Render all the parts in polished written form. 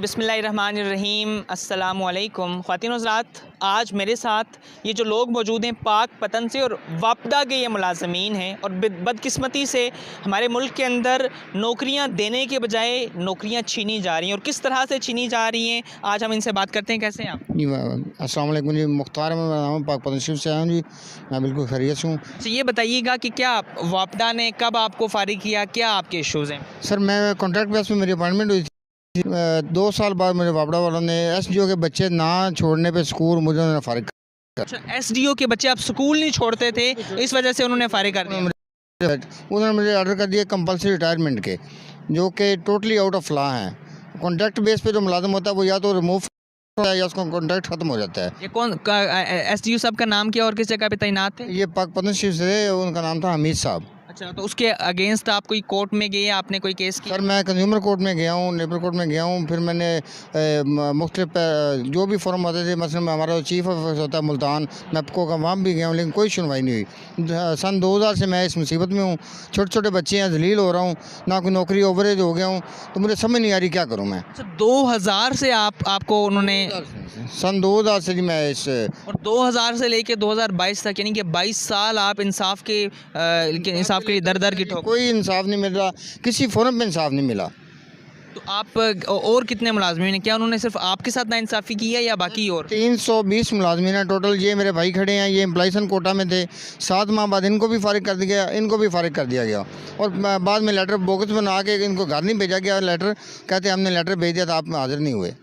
बिस्मिल्लाहिर्रहमानिर्रहीम अस्सलामुअलैकुम ख़वातीन हज़रात, आज मेरे साथ ये जो लोग मौजूद हैं पाक पतन से और वापडा के ये मुलाज़मीन हैं और बदकिस्मती से हमारे मुल्क के अंदर नौकरियां देने के बजाय नौकरियां छीनी जा रही हैं। और किस तरह से छीनी जा रही हैं, आज हम इनसे बात करते हैं। कैसे हैं आप? जी अस्सलाम वालेकुम जी, मुख्तार मेरा नाम, पाक पतन से आया हूँ जी। मैं बिल्कुल खैरियत से हूँ। तो ये बताइएगा कि क्या वापडा ने कब आपको फारिग किया, क्या आपके इशूज़ हैं? सर, मैं कॉन्ट्रैक्ट बेस पे मेरी अपॉइंटमेंट हुई थी। 2 साल बाद मेरे वापडा वालों ने SDO के बच्चे ना छोड़ने पे स्कूल मुझे उन्होंने फारिग कर। अच्छा, SDO के बच्चे आप स्कूल नहीं छोड़ते थे, इस वजह से उन्होंने फारिग कर दिया। उन्होंने मुझे ऑर्डर कर दिया कंपल्सरी रिटायरमेंट के, जो कि टोटली आउट ऑफ लॉ हैं। कॉन्ट्रैक्ट बेस पे जो मुलाजिम होता है वो या तो रिमूव या उसका कॉन्ट्रैक्ट खत्म हो जाता है। ये कौन SDO साहब का नाम क्या और किस जगह पे तैनात थे? ये पाक पतन से, उनका नाम था हमीद साहब। अच्छा, तो उसके अगेंस्ट आप कोई कोर्ट में गए, आपने कोई केस किया? सर, मैं कंज्यूमर कोर्ट में गया हूँ, लेबर कोर्ट में गया हूँ। फिर मैंने मुख्तलिफ जो भी फॉर्म होते थे, मसलन हमारा चीफ ऑफिस होता है मुल्तान, मैं आपको वहाँ भी गया हूँ, लेकिन कोई सुनवाई नहीं हुई। सन 2000 से मैं इस मुसीबत में हूँ। छोटे छोटे बच्चे हैं, जलील हो रहा हूँ, ना कोई नौकरी, ओवरेज हो गया हूँ, तो मुझे समझ नहीं आ रही क्या करूँ मैं। अच्छा, 2000 से आपको उन्होंने सन 2000 से जी मैं इस, और 2000 से लेके 2022 तक, यानी कि 22 साल आप इंसाफ के लिए दर दर की ठोकर। कोई इंसाफ नहीं मिल रहा, किसी फोरम पे इंसाफ नहीं मिला। तो आप और कितने मुलाजमीन हैं? क्या उन्होंने सिर्फ आपके साथ नाइंसाफ़ी की है या बाकी और? 320 मुलाजमीन हैं टोटल। ये मेरे भाई खड़े हैं, ये एम्प्लॉयसन कोटा में थे। 7 माह बाद इनको भी फारिग कर दिया गया, इनको भी फारिग कर दिया गया। और बाद में लेटर बोगस बना के इनको घर नहीं भेजा गया। लेटर कहते हमने लेटर भेज दिया था, आप हाजिर नहीं हुए।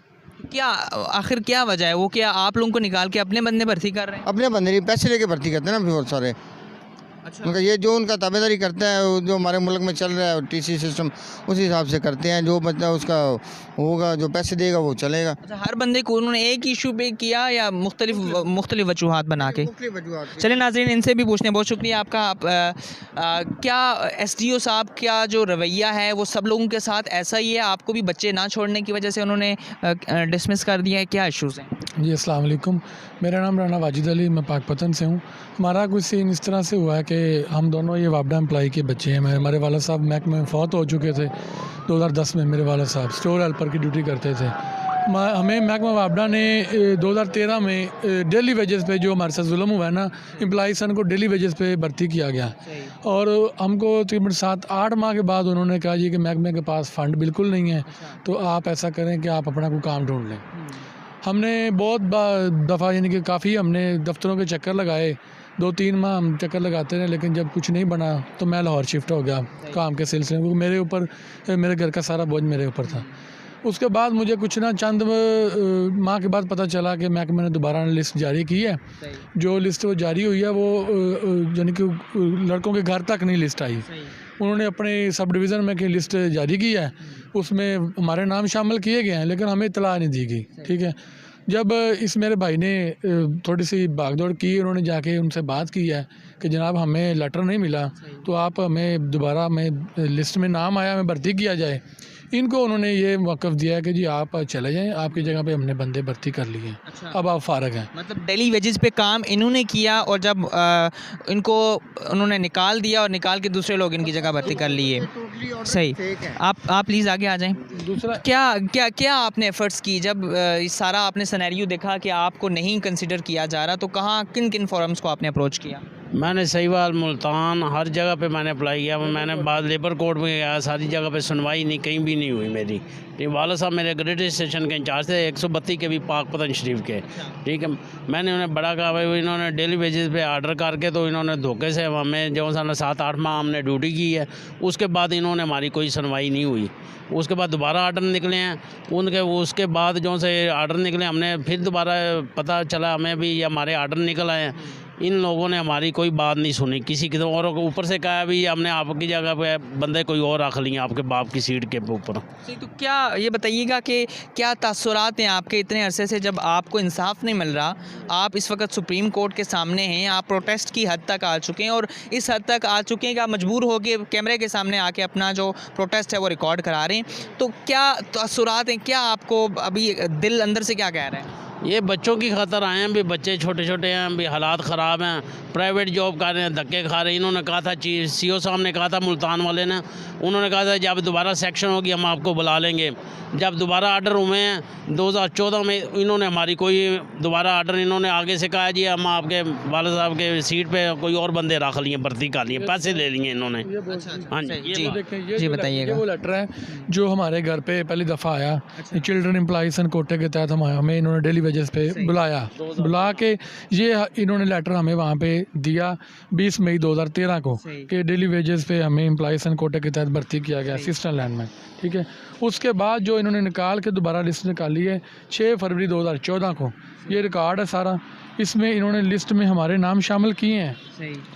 क्या आखिर क्या वजह है? वो क्या आप लोगों को निकाल के अपने बंदे भर्ती कर रहे हैं? अपने बंदे नहीं, पैसे लेके भर्ती करते हैं ना बहुत सारे। अच्छा, उनका ये जो उनका ताबेदारी करता है, जो हमारे मुल्क में चल रहा है TC सिस्टम, उसी हिसाब से करते हैं। जो मतलब उसका होगा, जो पैसे देगा वो चलेगा। अच्छा, हर बंदे को उन्होंने एक ही इशू पे किया या मुख्तलिफ वजूहात बना के? चलिए नाज़रीन, इनसे भी पूछने, बहुत शुक्रिया आपका। क्या SDO साहब का जो रवैया है वो सब लोगों के साथ ऐसा ही है? आपको भी बच्चे ना छोड़ने की वजह से उन्होंने डिसमिस कर दिया है? क्या इशूज़ हैं? जी अस्सलाम वालेकुम, मेरा नाम राना वाजिद अली, मैं पाक पतन से हूँ। हमारा कुछ सीन इस तरह से हुआ है कि हम दोनों ये वापडा एम्प्लॉई के बच्चे हैं। हमारे वाला साहब महकमे में फ़ौत हो चुके थे। 2010 में मेरे वाला साहब स्टोर हेल्पर की ड्यूटी करते थे। हमें महकमा वापडा ने 2013 में डेली वेजेस पे, जो हमारे साथ जुल्म हुआ है ना, एम्प्लॉई सन को डेली वेजेस पे भर्ती किया गया। और हमको तकरीबन 7-8 माह के बाद उन्होंने कहा जी कि महकमे के पास फ़ंड बिल्कुल नहीं है, तो आप ऐसा करें कि आप अपना कोई काम ढूँढ लें। हमने बहुत दफ़ा, यानी कि काफ़ी हमने दफ्तरों के चक्कर लगाए, 2-3 माह हम चक्कर लगाते रहे, लेकिन जब कुछ नहीं बना तो मैं लाहौर शिफ्ट हो गया काम के सिलसिले में, क्योंकि मेरे ऊपर, मेरे घर का सारा बोझ मेरे ऊपर था। उसके बाद मुझे कुछ ना चंद माह के बाद पता चला कि महकमे ने दोबारा लिस्ट जारी की है। जो लिस्ट वो जारी हुई है वो यानी कि लड़कों के घर तक नहीं लिस्ट आई। उन्होंने अपने सब डिवीज़न में की लिस्ट जारी की है, उसमें हमारे नाम शामिल किए गए हैं, लेकिन हमें इतला नहीं दी गई। ठीक है, जब इस मेरे भाई ने थोड़ी सी भागदौड़ की, उन्होंने जाके उनसे बात की है कि जनाब हमें लेटर नहीं मिला, तो आप हमें दोबारा, हमें लिस्ट में नाम आया, हमें भर्ती किया जाए। इनको उन्होंने ये मौक़िफ़ दिया है कि जी आप चले जाएं, आपकी जगह पे हमने बंदे भर्ती कर लिए हैं। अच्छा, अब आप फ़ारग हैं। मतलब डेली वेजेस पे काम इन्होंने किया और जब इनको उन्होंने निकाल दिया और निकाल के दूसरे लोग इनकी जगह भर्ती कर लिए। सही, आप प्लीज़ आगे आ जाएं। दूसरा, क्या आपने एफ़र्ट्स की जब सारा आपने सिनेरियो देखा कि आपको नहीं कंसिडर किया जा रहा, तो कहाँ किन फोरम्स को आपने अप्रोच किया? मैंने सहीवाल, मुल्तान, हर जगह पे मैंने अप्लाई किया। मैंने बाद लेबर कोर्ट में गया, सारी जगह पे सुनवाई नहीं, कहीं भी नहीं हुई मेरी। वाला साहब मेरे ग्रेड स्टेशन के इंचार्ज थे, 132 के भी पाक पतन शरीफ के। ठीक है, मैंने उन्हें बड़ा कहा भाई, इन्होंने डेली बेसिस पे आर्डर करके, तो इन्होंने धोखे से हमें जो सा 7-8 माह हमने ड्यूटी की है, उसके बाद इन्होंने हमारी कोई सुनवाई नहीं हुई। उसके बाद दोबारा आर्डर निकले हैं उनके, उसके बाद जो से आर्डर निकले, हमने फिर दोबारा पता चला हमें भी ये हमारे आर्डर निकल आए हैं। इन लोगों ने हमारी कोई बात नहीं सुनी किसी की, और ऊपर से कहा भी हमने आपकी जगह पे बंदे कोई और रख लिए आपके बाप की सीट के ऊपर। तो क्या ये बताइएगा कि क्या तासुरात हैं आपके इतने अरसे से, जब आपको इंसाफ नहीं मिल रहा, आप इस वक्त सुप्रीम कोर्ट के सामने हैं, आप प्रोटेस्ट की हद तक आ चुके हैं और इस हद तक आ चुके हैं कि आप मजबूर हो के कैमरे के सामने आके अपना जो प्रोटेस्ट है वो रिकॉर्ड करा रहे हैं, तो क्या तासुरात हैं? क्या आपको अभी दिल अंदर से क्या कह रहा है? ये बच्चों की खातर आए हैं, भी बच्चे छोटे छोटे हैं, भी हालात ख़राब हैं, प्राइवेट जॉब कर रहे हैं, धक्के खा रहे हैं। इन्होंने कहा था CEO साहब ने कहा था मुल्तान वाले ने, उन्होंने कहा था जब दोबारा सेक्शन होगी हम आपको बुला लेंगे। जब दोबारा आर्डर हुए हैं 2014 में, इन्होंने हमारी कोई दोबारा आर्डर, इन्होंने आगे से कहा जी हम आपके वाले साहब के सीट पे कोई और बंदे रख लिए, भर्ती कर लिए, पैसे ले लिए इन्होंने। हाँ जी, जी जी बताइएगा। वो लेटर है जो हमारे घर पे पहली दफ़ा आया, चिल्ड्रन एम्प्लॉयज़ कोटे के तहत हमें इन्होंने डेली वेजेस पे बुला के ये इन्होंने लेटर हमें वहाँ पे दिया 20 मई 2013 को कि डेली वेजेस पे हमें एम्प्लॉयज़ कोटे के तहत भर्ती किया गया सिस्टम लैंड में, ठीक है। उसके बाद जो इन्होंने निकाल के दोबारा लिस्ट निकाली है 6 फरवरी 2014 को, ये रिकॉर्ड है सारा। इसमें इन्होंने लिस्ट में हमारे नाम शामिल किए हैं।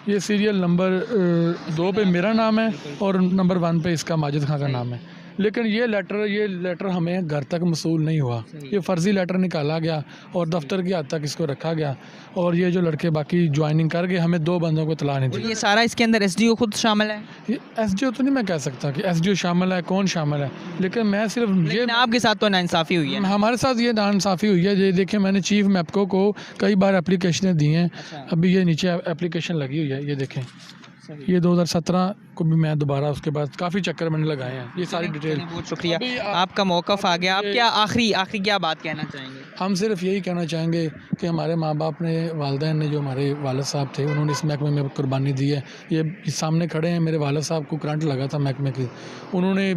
ये सीरियल नंबर 2 पे मेरा नाम है और नंबर 1 पे इसका माजिद खान का नाम है। लेकिन ये लेटर हमें घर तक मसूल नहीं हुआ। ये फ़र्ज़ी लेटर निकाला गया और दफ्तर की हद तक इसको रखा गया, और ये जो लड़के बाकी ज्वाइनिंग कर गए, हमें 2 बंदों को तला नहीं दी। ये सारा इसके अंदर SDO खुद शामिल है? ये SDO तो नहीं मैं कह सकता कि SDO शामिल है, कौन शामिल है, लेकिन मैं सिर्फ ये आपके साथ तो नाइंसाफ़ी हुई है। हमारे साथ ये नाइंसाफ़ी हुई है। ये देखिए मैंने चीफ मैपको को कई बार एप्लीकेशनें दी हैं। अभी ये नीचे एप्लीकेशन लगी हुई है, ये देखें, ये 2017 को भी मैं दोबारा उसके बाद काफ़ी चक्कर मैंने लगाए हैं। ये सारी डिटेल। बहुत शुक्रिया, आपका मौक़िफ़ आ गया। आप क्या आखिरी क्या बात कहना चाहेंगे? हम सिर्फ यही कहना चाहेंगे कि हमारे माँ बाप ने, वालिदैन ने, जो हमारे वालिद साहब थे, उन्होंने इस महकमे में कुर्बानी दी है। ये सामने खड़े हैं, मेरे वालिद साहब को करंट लगा था महकमे की, उन्होंने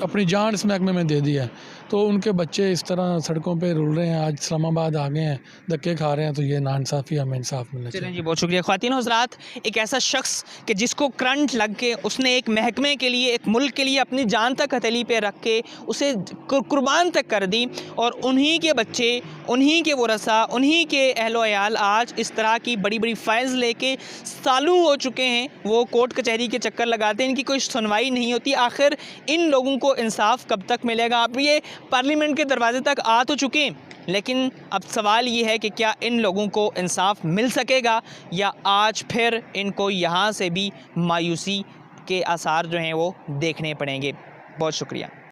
अपनी जान इस महकमे में दे दी है। तो उनके बच्चे इस तरह सड़कों पर रुल रहे हैं, आज इस्लामाबाद आ गए हैं, धक्के खा रहे हैं, तो ये नाइंसाफ़ी, हमें इंसाफ मिलना चाहिए। चलें जी, बहुत शुक्रिया। ख़वातीन हज़रात, एक ऐसा शख्स कि जिसको करंट लग के उसने एक महकमे के लिए, एक मुल्क के लिए अपनी जान तक हथेली पे रख के उसे कुर्बान तक कर दी, और उन्हीं के बच्चे, उन्हीं के वरसा, उन्हीं के अहलो अयाल आज इस तरह की बड़ी बड़ी फ़ाइल्स लेके सालों हो चुके हैं, वो कोर्ट कचहरी के चक्कर लगाते हैं, इनकी कोई सुनवाई नहीं होती। आखिर इन लोगों को इंसाफ कब तक मिलेगा? आप ये पार्लियामेंट के दरवाजे तक आ तो चुके हैं, लेकिन अब सवाल ये है कि क्या इन लोगों को इंसाफ मिल सकेगा, या आज फिर इनको यहाँ से भी मायूसी के आसार जो हैं वो देखने पड़ेंगे। बहुत शुक्रिया।